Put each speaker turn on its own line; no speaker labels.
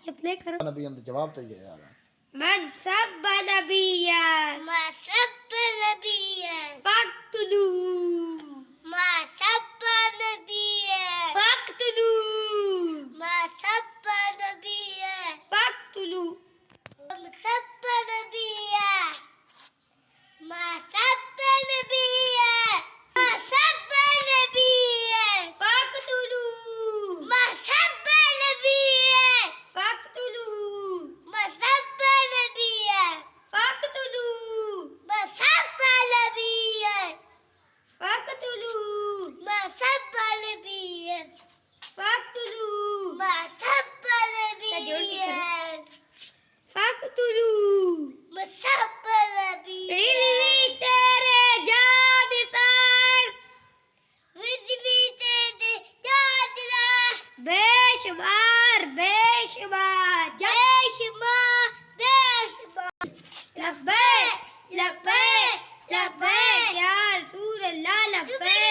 ये प्ले करो।
नबी अंदर जवाब तो ये यार
मन सब नबिया
मा सब नबिया
फक्तुलू
मा सब नबिया
फक्तुलू
मा सब नबिया
फक्तुलू
सब नबिया मा सब नबिया मा सब नबिया
फक्तुलू
मा सब नबिया
फक्तुलू
मा सब नबिया
फक्तुलू
मा सब नबिया
फक्तुलू
मा सब नबिया
फक्तुलू
मा सब नबिया
फक्तुलू
मा सब नबिया
रिली तेरे जाद सार
विजबी तेरे जादरा
बेशुमार बेशुमार
देशमा देशमा
लब्बैक लब्बैक लब्बैक या रसूल अल्लाह लब्बैक